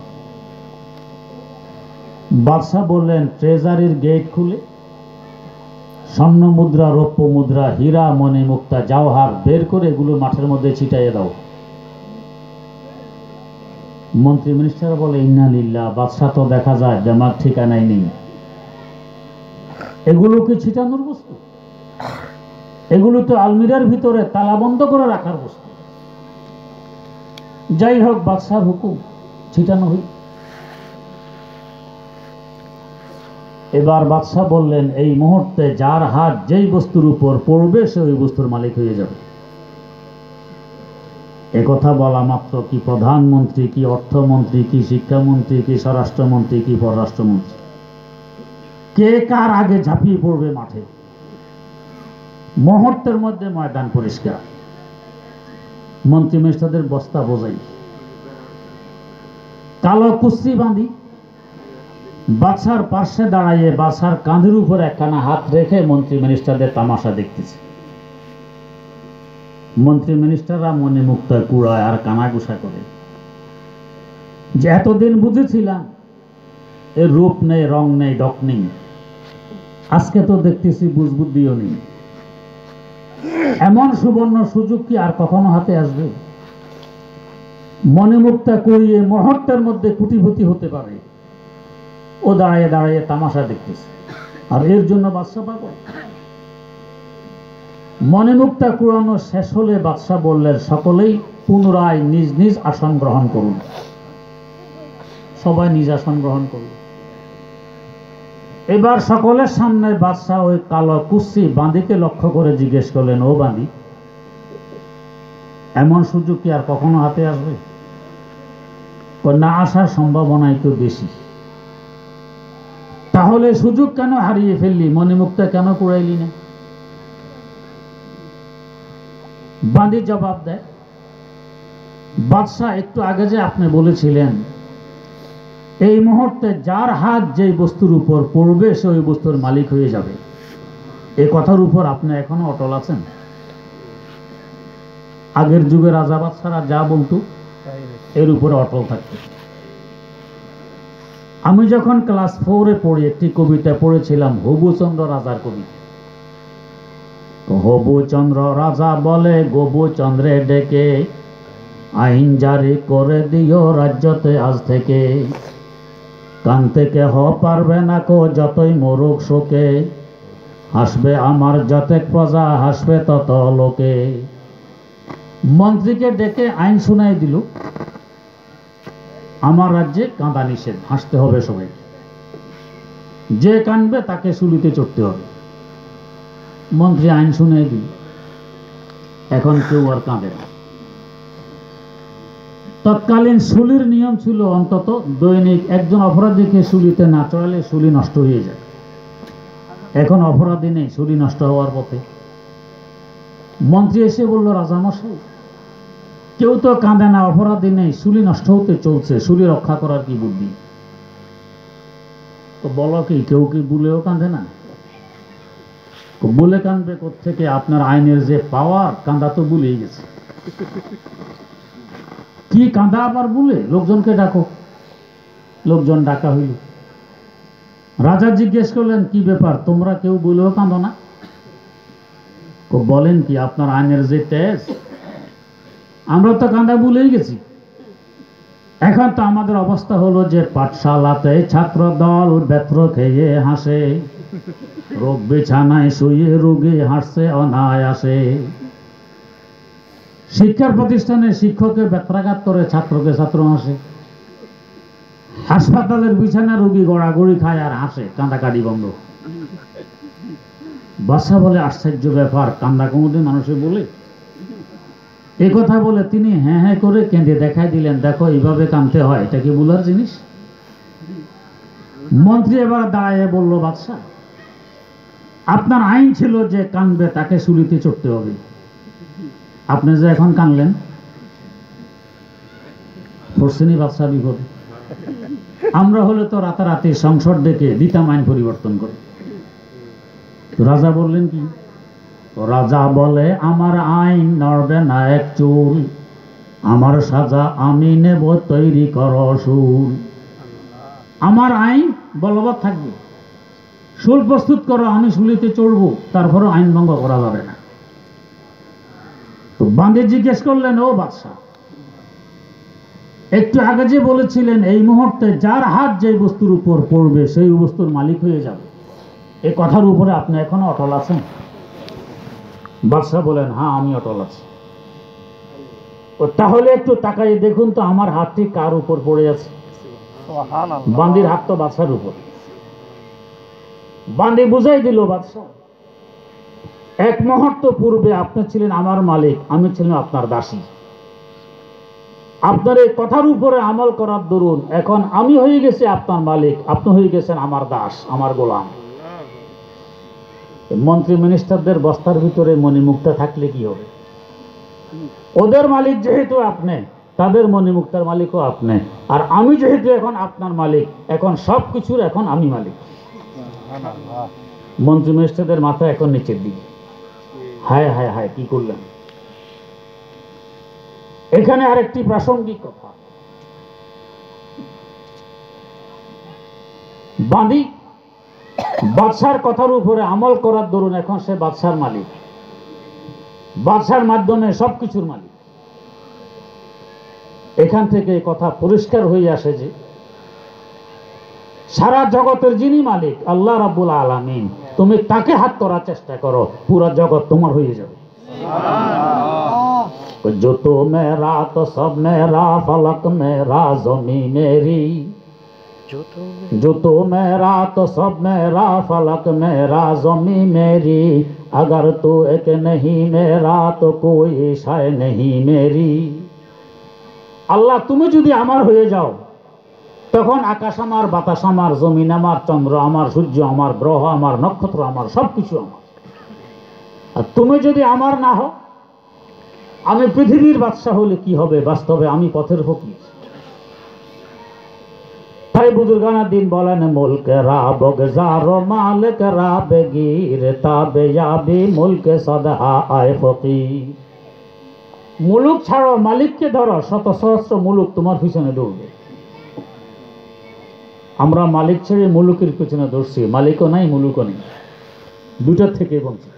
বাদশাহ বললেন, ট্রেজারির গেট খুলে স্বর্ণ মুদ্রা, রৌপ্য মুদ্রা, হীরা, মণি, মুক্তা, জওহার বের করে এগুলো মাঠের মধ্যে ছিটাইয়ে দাও। মন্ত্রী মিনিস্টার বলে ইন্না লিল্লাহ, বাদশাহ তো দেখা যায় বেমার ঠিকানাই নেই। এগুলো কি ছিটানোর বস্তু? এগুলো তো আলমিরার ভিতরে তালাবন্ধ করে রাখার বস্তু। যাই হোক, বাদশার হুকুম, ছিটানো হই। এবার বাদশাহ বললেন, এই মুহূর্তে যার হাত যেই বস্তুর উপর পড়বে সে ওই বস্তুর মালিক হয়ে যাবে। একথা বলা মাত্র কি প্রধানমন্ত্রী, কি অর্থমন্ত্রী, কি শিক্ষামন্ত্রী, কি স্বরাষ্ট্রমন্ত্রী, কি পররাষ্ট্রমন্ত্রী, কে কার আগে ঝাঁপিয়ে পড়বে মাঠে। মুহূর্তের মধ্যে ময়দান পরিষ্কার। মন্ত্রী মিনিস্টারদের বস্তা বোঝাই, কালো কুস্তি বাঁধি বাদশার পাশে দাঁড়াইয়ে বাদশার কাঁধের উপর একখানা হাত রেখে মন্ত্রী মিনিস্টারদের তামাশা দেখতেছে। মন্ত্রী মিনিস্টাররা মনে মুক্তা কুড়ায় আর কানাঘুষা করে যে এতদিন বুঝেছিলাম এর রূপ নেই, রং নেই, ডক নেই, আজকে তো দেখতেছি বুঝবুদ্ধিও নেই। এমন সুবর্ণ সুযোগ কি আর কখনো হাতে আসবে? মনে মুক্তা করিয়ে মুহূর্তের মধ্যে কোটিপতি হতে পারে। ও দাঁড়িয়ে দাঁড়িয়ে তামাশা দেখতেছে, আর এর জন্য বাদশা পাগল। মনে মুক্তা কুড়ানো শেষ হলে বাদশা বললেন, সকলেই পুনরায় নিজ নিজ আসন গ্রহণ করুন। সবাই নিজ আসন গ্রহণ করুন। এবার সকলের সামনে বাদশা ওই কালো কুস্তি বাঁধিকে লক্ষ্য করে জিজ্ঞেস করলেন, ও বাঁধি, এমন সুযোগ কি আর কখনো হাতে আসবে? না আসার সম্ভাবনাই তো বেশি। তাহলে সুযোগ কেন হারিয়ে ফেললি? মনে মুক্তা কেন কুড়াইলি না? বাঁধি জবাব দেয়, বাদশাহ একটু আগে যে আপনি বলেছিলেন এই মুহূর্তে যার হাত যেই বস্তুর উপর পড়বে সে ওই বস্তুর মালিক হয়ে যাবে, এই কথার উপর আপনি এখনো অটল আছেন? আগের যুগে রাজা বাদশারা যা বলতো এর উপরে অটল থাকতো। আমি যখন ক্লাস 4-এ পড়ি একটি কবিতা পড়েছিলাম, হবুচন্দ্র রাজার কবিতা। হবুচন্দ্র রাজা বলে গবুচন্দ্রে ডেকে, আইন জারি করে দিও রাজ্যতে আজ থেকে, কান থেকে পারবে না কো যতই মরুক শোকে, হাসবে আমার যতেক প্রজা হাসবে তত লোকে। মন্ত্রীকে ডেকে আইন শুনাই দিল, আমার রাজ্যে কাঁদা নিষেধ, হাসতে হবে সবাই, যে কানবে তাকে শুলিতে চড়তে হবে। মন্ত্রী আইন শুনাই দিল, এখন কেউ আর কাঁদে না। তৎকালীন শুলির নিয়ম ছিল অন্তত দৈনিক একজন অপরাধীকে শুলিতে না চড়ালে শুলি নষ্ট হয়ে যায়। এখন অপরাধী নেই, শুলি নষ্ট হওয়ার পথে। মন্ত্রী এসে বলল, রাজামশাই, কেউ তো কাঁদে না, অপরাধী নেই, শুলি নষ্ট হতে চলছে, শুলি রক্ষা করার কি বুদ্ধি? তো বলো কি, কেউ কি বুলেও কাঁদে না? বুলে কাঁদবে কোত্থেকে? আপনার আইনের যে পাওয়ার, কাঁদা তো বুলেই গেছে। কি কাঁদা আবার বুলে? লোকজনকে ডাকো। লোকজন ডাকা হইল। রাজা জিজ্ঞেস করলেন, কি ব্যাপার, তোমরা কেউ বুলেও কাঁদো না? বলেন কি, আপনার আইনের যে তেজ, আমরা তো কাঁদা বুলেই গেছি। এখন তো আমাদের অবস্থা হলো যে পাঠশালাতে ছাত্র দল বেত্র খেয়ে হাসে, রোগ বিছানায় শুয়ে রোগী হাসছে অনায়াসে। শিক্ষার প্রতিষ্ঠানে শিক্ষকের বেত্রাঘাত করে ছাত্রকে ছাত্র হাসে, হাসপাতালের বিছানা রোগী গড়াগড়ি খায় আর হাসে, কাঁদাকাটি বন্ধ। বাদশা বলে, আশ্চর্য ব্যাপার, কান্দা কোনোদিন মানুষে বলে? এ কথা বলে তিনি হ্যাঁ হ্যাঁ করে কেঁদে দেখাই দিলেন, দেখো এইভাবে কাঁদতে হয়, এটা কি বলার জিনিস? মন্ত্রী এবার দাঁড়ায় বলল, বাদশা, আপনার আইন ছিল যে কাঁদবে তাকে শুলিতে চড়তে হবে, আপনি যে এখন কাঁদলেন, পড়ছেনি বাদশা বিপদ। আমরা হলে তো রাতারাতি সংসদ ডেকে দিতাম আইন পরিবর্তন করে। রাজা বললেন কি? রাজা বলে, আমার আইন নড়বে না এক চুল, আমার সাজা আমি নেব, তৈরি কর সুর। আমার আইন বলবৎ থাকবে, শুল প্রস্তুত করো, আমি শুলিতে চড়বো, তারপরও আইন ভঙ্গ করা যাবে না। তো বান্দে জিজ্ঞেস করলেন, ও বাদশাহ, একটু আগে যে বলেছিলেন এই মুহূর্তে যার হাত যে বস্তুর উপর পড়বে সেই বস্তুর মালিক হয়ে যাবে, এই কথার উপরে আপনি এখনো অটল আছেন? বাদশাহ বলেন, হ্যাঁ আমি অটল আছি। তাহলে একটু তাকাই দেখুন তো আমার হাতটি কার উপর পড়ে আছে। বান্দির হাত তো বাদশার উপর। বান্দি বুঝাই দিল, বাদশাহ এক মুহূর্ত পূর্বে আপনি ছিলেন আমার মালিক, আমি ছিলাম আপনার দাসী। আপনার এই কথার উপরে আমল করার দরুন এখন আমি হয়ে গেছি আপনার মালিক, আপনি হয়ে গেছেন আমার দাস, আমার গোলাম। মন্ত্রী মিনিস্টারদের বস্তার ভিতরে মণিমুক্তা থাকলে কি হবে? ওদের মালিক যেহেতু আপনি, তাদের মণিমুক্তার মালিকও আপনি, আর আমি যেহেতু এখন আপনার মালিক, এখন সব কিছুর এখন আমি মালিক। মন্ত্রী মিনিস্টারদের মাথা এখন নিচের দিকে, হায় হায় হায় কি করলেন। এখানে আরেকটি প্রাসঙ্গিক কথা, বাঁধি বাদশার কথার উপরে আমল করার দরুন এখন সে বাদশার মালিক, বাদশার মাধ্যমে সবকিছুর মালিক। এখান থেকে কথা পরিষ্কার হয়ে আসে যে সারা জগতের যিনি মালিক আল্লাহ রাব্বুল আলামিন, তুমি তাকে হাত করার চেষ্টা করো, পুরো জগৎ তোমার হয়ে যাবে। जो तो मेरा तो सब मेरा, फलक मेरा जमी मेरी, जो तो मेरा तो सब मेरा, फलक मेरा जमी मेरी, अगर तू एक नहीं मेरा तो कोई शाय नहीं मेरी। আল্লাহ তুমি যদি আমার হয়ে যাও, তখন আকাশ আমার, বাতাস আমার, জমিন আমার, চন্দ্র আমার, সূর্য আমার, গ্রহ আমার, নক্ষত্র আমার, সবকিছু আমার। আর তুমি যদি আমার না হও, আমি পৃথিবীর বাদশা হলে কি হবে? বাস্তবে আমি পথের ফকির। তাই বুজুর্গানা দিন বলেন, মুলকে রা বগজারো মালিক রা বেগির তাবে যাবি মুলকে সদহা আয় ফকির। মুলুক ছাড়ো, মালিককে ধরো, শত সহস্র মুলুক তোমার পিছনে দৌড়বে। আমরা মালিক ছেড়ে মুলুকের পিছনে দৌড়ছি, মালিকও নাই মুলুকও নেই, দুটার থেকে বঞ্চিত।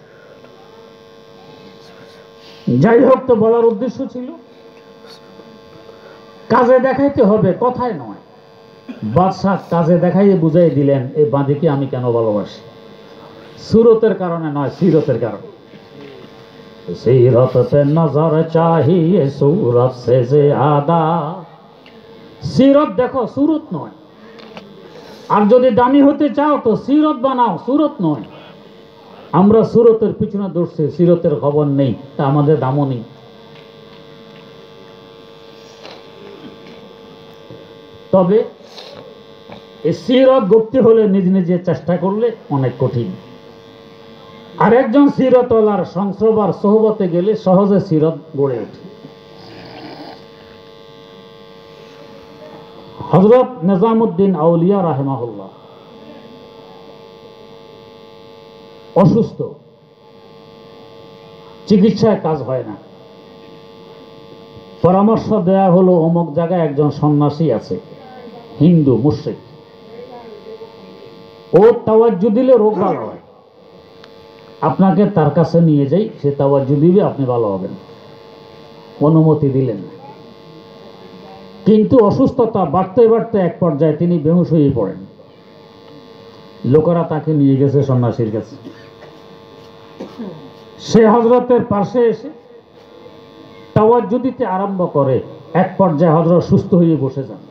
যাই হোক, তো বলার উদ্দেশ্য ছিল কাজে দেখাইতে হবে, কথায় নয়। বাদশাহ কাজে দেখাইয়ে বুঝাই দিলেন এই বাঁধিকে আমি কেন ভালোবাসি, সুরতের কারণে নয়, সিরতের কারণে। সিরত পে নজর চাহিয়ে সুরত সে জ্যাদা। সিরত দেখো, সুরত নয়। আর যদি দামি হতে চাও তো সিরত বানাও, সুরত নয়। আমরা সুরতের পিছনে দৌড়ছি, সিরতের খবর নেই, তা আমাদের দামও নেই। তবে এই সিরত গড়তে হলে নিজ নিজে চেষ্টা করলে অনেক কঠিন। আর একজন সিরতওয়ালার সংস্রব আর সোহবতে গেলে সহজে সিরত গড়ে ওঠে। হযরত নিজামুদ্দিন আউলিয়া রাহিমাহুল্লাহ অসুস্থ, চিকিৎসায় কাজ হয় না। পরামর্শ দেয়া হলো অমুক জায়গায় একজন সন্ন্যাসী আছে, হিন্দু মুশরিক, ও তাওয়াজ্জু দিলে রোগ ভালো হয়, আপনাকে তার কাছে নিয়ে যাই, সে তাওয়াজ্জু দিবে, আপনি ভালো হবেন। অনুমতি দিলেন না। কিন্তু অসুস্থতা বাড়তে বাড়তে এক পর্যায়ে তিনি বেহুশ হয়ে পড়েন। লোকেরা তাকে নিয়ে গেছে সন্ন্যাসীর কাছে। সে হযরতের পাশে এসে তাওয়াজ্জু দিতে আরম্ভ করে। এক পর্যায়ে হযরত সুস্থ হয়ে বসে যান।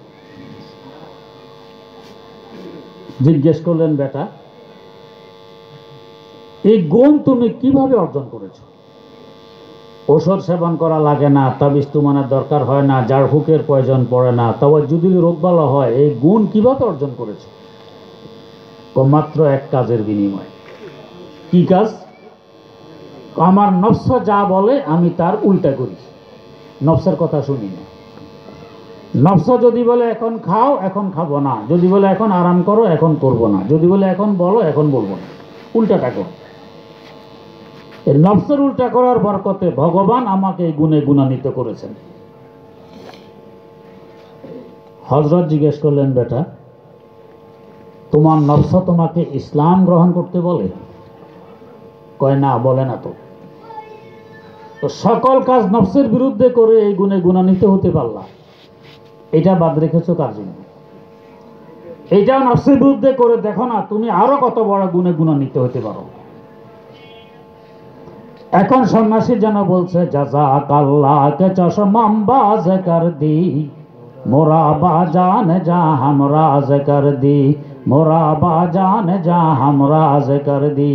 জিজ্ঞেস করলেন, বেটা, এই গুণ তুমি কিভাবে অর্জন করেছো? ঔষধ সেবন করা লাগে না, তাবিজ তুমানের দরকার হয় না, ঝাড়ফুঁকের প্রয়োজন পড়ে না, তাওয়াজ্জু দিলে রোগ ভালো হয়, এই গুণ কিভাবে অর্জন করেছো? মাত্র এক কাজের বিনিময়। কি কাজ? আমার নফস যা বলে আমি তার উল্টা করি, নফসের কথা শুনি না। নফস যদি বলে এখন খাও, এখন খাবো না, যদি বলে এখন আরাম করো, এখন করবো না, যদি বলে এখন বলো, এখন বলবো না, উল্টাটা করো। এই নফসের উল্টা করার বরকতে ভগবান আমাকে এই গুণে গুণান্বিত করেছেন। হযরত জিজ্ঞেস করলেন, বেটা তোমার নফস তোমাকে ইসলাম গ্রহণ করতে বলে? কয় না, বলে না। তো সকল কাজ নফসের বিরুদ্ধে করে এই গুণে গুণান্বিত হতে পারলা, এটা বাদ রেখেছো কার জন্য? এটা নফসের বিরুদ্ধে করে দেখো না, তুমি আরো কত বড় গুণে গুণান্বিত হতে পারো। এখন সন্ন্যাসী যেন বলছে, জাযাকাল্লাহকে চশমাম বাজ কর দি, মোরা বাজান যা হামরাজ কর দি, মোরা বাজান যা হামরাজ কর দি।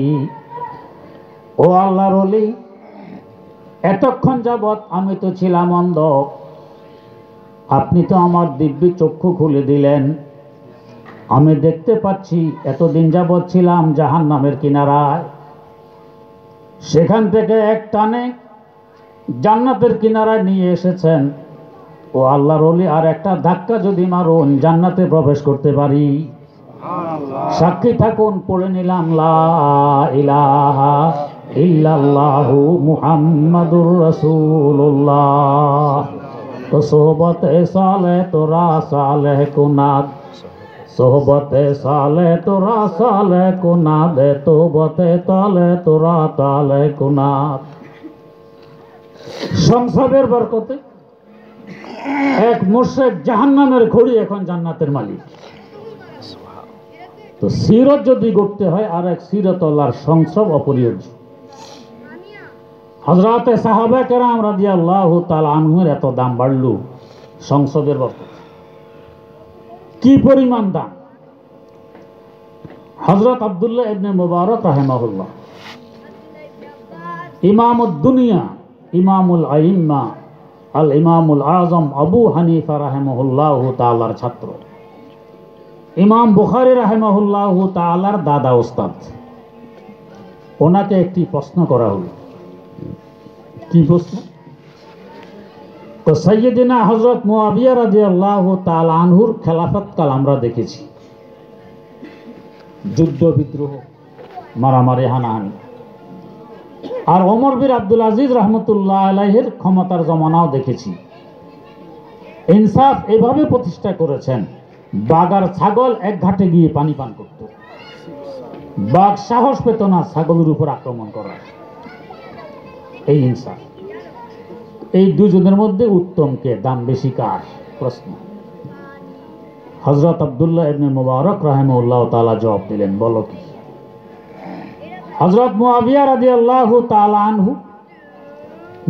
ও আল্লাহর ওলি, এতক্ষণ যাবৎ আমি তো ছিলাম অন্ধ, আপনি তো আমার দিব্য চক্ষু খুলে দিলেন, আমি দেখতে পাচ্ছি। এতদিন যাবৎ ছিলাম জাহান্নামের কিনারায়, সেখান থেকে এক টানে জান্নাতের কিনারায় নিয়ে এসেছেন। ও আল্লাহর ওলি, আর একটা ধাক্কা যদি মারুন, জান্নাতে প্রবেশ করতে পারি। সাক্ষী থাকুন, পড়ে নিলাম লা ইলাহা ইল্লাল্লাহু মুহাম্মাদুর রাসূলুল্লাহ। তো সোহবতে সালে তোরা সালে কুনাদ, সোহবতে সালে তোরা সালে কুনাদ, তোবতে তালে তোরা তালে কুনাদ। সংসারের বরকতে এক মুশরিক জাহান্নামের ঘড়ি এখন জান্নাতের মালিক। তো সিরত যদি করতে হয়, আর এক সিরত আল্লাহর সংসব অপরিহার্য। হযরতে সাহাবা কেরাম রাদিয়াল্লাহু তাআলা আনহুর এত দাম বাড়লো সংসদের বরকত, কি পরিমাণ দাম! হযরত আব্দুল্লাহ ইবনে মুবারক রাহিমাহুল্লাহ, ইমামুদ দুনিয়া, ইমামুল আইম্মা, আল ইমামুল আজম আবু হানিফা রাহিমাহুল্লাহু তাআলার ছাত্র, ইমাম বুখারী রাহিমাহুল্লাহু তাআলার দাদা ওস্তাদ। ওনাকে একটি প্রশ্ন করা হলো। কি প্রশ্ন? তো সাইয়্যিদিনা হযরত মুআবিয়া রাদিয়াল্লাহু তাআলা আনহুর খেলাফতকাল আমরা দেখেছি, যুদ্ধ বিদ্রোহ, মারামারি, হানাহানি। আর ওমর বিন আব্দুল আজিজ রহমতুল্লাহ আলাইহির ক্ষমতার জমানাও দেখেছি। ইনসাফ এভাবে প্রতিষ্ঠা করেছেন, বাঘ আর ছাগল এক ঘাটে গিয়ে পানি পান করত, বাঘ সাহস পেত না ছাগলের উপর আক্রমণ করার। এই ইনসাফ। এই দুজনের মধ্যে উত্তম কে, দাম বেশি কার? প্রশ্ন। হযরত আব্দুল্লাহ ইবনে মুবারক রাহিমাহুল্লাহ তাআলা জবাব দিলেন, বলো কি? হযরত মুআবিয়া রাদিয়াল্লাহু তাআলা আনহু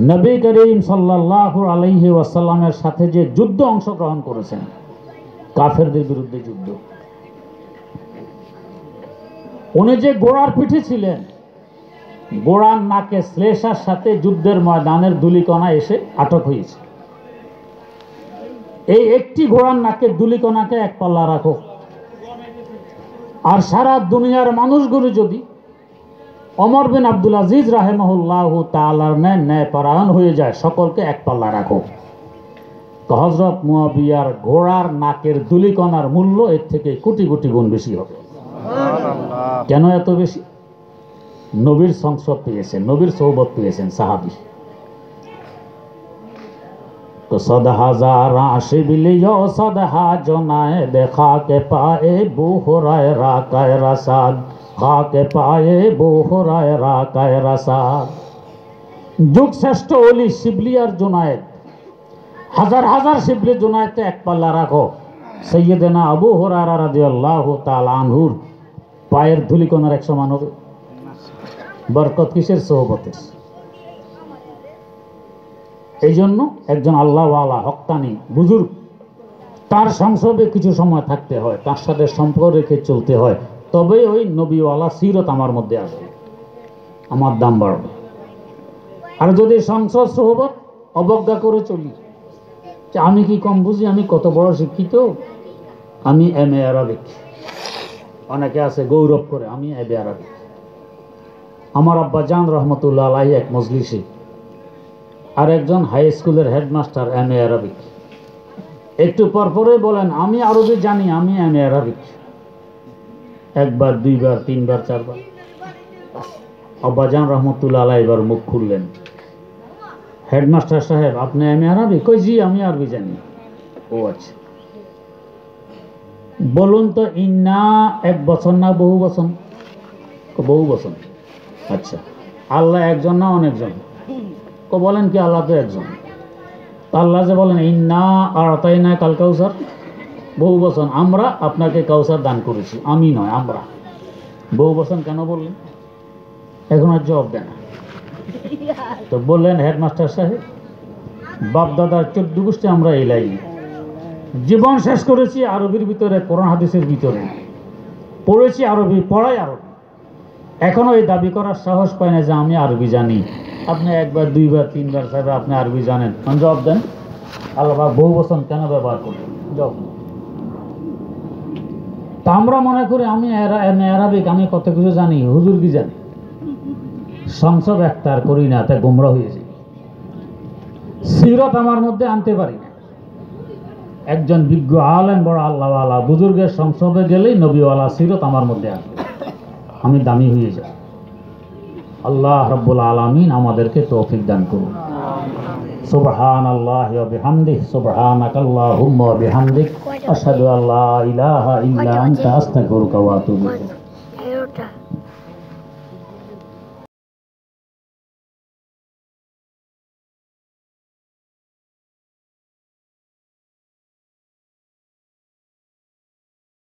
নবী করিম সাল্লাল্লাহু আলাইহি ওয়াসাল্লামের সাথে যে যুদ্ধ অংশগ্রহণ করেছেন, কাফেরদের বিরুদ্ধে যুদ্ধ, উনি যে ঘোড়ার পিঠে ছিলেন, ঘোড়ার নাকে শ্লেষার সাথে যুদ্ধের ময়দানের ধুলিকণা এসে আটক হয়েছে। এই একটি ঘোড়ার নাকে ধুলিকণাকে এক পাল্লা রাখো, আর সারা দুনিয়ার মানুষগুলো যদি ওমর বিন আব্দুল আজিজ রাহিমাহুল্লাহু তাআলার ন্যায় পরায়ণ হয়ে যায়, সকলকে এক পাল্লা রাখো। তো হযরত মুআবিয়ার ঘোড়ার নাকের ধুলিকণার মূল্য এর থেকে কোটি কোটি গুণ বেশি হবে। কেন এত বেশি? নবীর সংসদ পেয়েছেন, নবীর সোহবত পেয়েছেন সাহাবী। তো সদহা যারা শিবিলিও সদহা জনায়ে দেখা কে পায়ে বু হুরায়রা কায় রাসাদ, খাকে পায়ে বু হুরায়রা কায় রাসাদ। যুগ শ্রেষ্ঠ ওলি শিবলি আর জুনায়েদ, হাজার হাজার শিবলি জুনায়েদকে এক পাল্লা রাখো, সাইয়্যিদিনা আবু হুরায়রা রাদিয়াল্লাহু তাআলা আনহুর পায়ের ধুলিকণার এক সমান হবে। বরকত কিসের? সোহবতের। এই জন্য একজন আল্লাহওয়ালা হক্কানি বুজুর্গ, তার সংসদে কিছু সময় থাকতে হয়, তার সাথে সম্পর্ক রেখে চলতে হয়, তবে ওই নবীওয়ালা সিরত আমার মধ্যে আসবে, আমার দাম বাড়বে। আর যদি সংসদ সোহবত অবজ্ঞা করে চলি, যে আমি কি কম বুঝি, আমি কত বড় শিক্ষিত, আমি এমএ আরাবিক, অনেকে আছে গৌরব করে আমি এমএ আরাবিক। আমার আব্বা জান রহমতুল্লাহ আলাইহি এক মজলিসে আর একজন হাই স্কুলের হেডমাস্টার এমএ আরাবিক, একটু পরপরে বলেন আমি আরবি জানি, আমি এমএ আরাবিক। একবার, দুইবার, তিনবার, চারবার। আব্বা জান রহমতুল্লাহ আলাইহি এবার মুখ খুললেন, হেডমাস্টার সাহেব আপনি এমএ আরাবি? কই জি আমি আরবি জানি। ও আচ্ছা। বলুন তো ইন্না এক বছর না বহু বছর? বহু বছর। আচ্ছা, আল্লাহ একজন না অনেকজন? বলেন কি আল্লাহ তো একজন। আল্লাহ যে বলেন ইন্না আর তাই না কাল কাউসার, বহু বছর। আমরা আপনাকে কাউসার দান করেছি, আমি নয়, আমরা। বহু বছর কেন বললেন? এখন আর জবাব দেন। তো বললেন হেডমাস্টার সাহেব, বাপদাদার 14 গোষ্ঠী আমরা এই লাইনে জীবন শেষ করেছি আরবির ভিতরে, কোরআন হাদিসের ভিতরে পড়েছি আরবি, পড়াই আরবি। এখনো এই দাবি করার সাহস পায় না যে আমি আরবি জানি। আপনি একবার, দুইবার, তিনবার সাহেব আপনি আরবি জানেন, জবাব দেন। আল্লাহ বহু বছর কেন ব্যবহার করবেন? জবাব। তা আমরা মনে করি আমি আরবিক, আমি কত কিছু জানি, হুজুর কি জানি। সংসদ একটার করি না, তাই গোমরা হয়ে যাই। সিরত আমার মধ্যে আনতে পারি না। একজন বিজ্ঞ আলেম, বড় আল্লাহওয়ালা বুজুর্গের সংসদে গেলেই নবীওয়ালা সিরত আমার মধ্যে আসবে, আমি দামি হয়ে যাই। আল্লাহ রাব্বুল আলামিন আমাদেরকে তৌফিক দান করুন। সুবহানাল্লাহি ওয়া বিহামদিহি, সুবহানাকাল্লাহুম্মা ওয়া বিহামদিক, আশহাদু আল্লা ইলাহা ইল্লা আনতা, আস্তাগফিরুকা ওয়া আতুবু ইলাইক।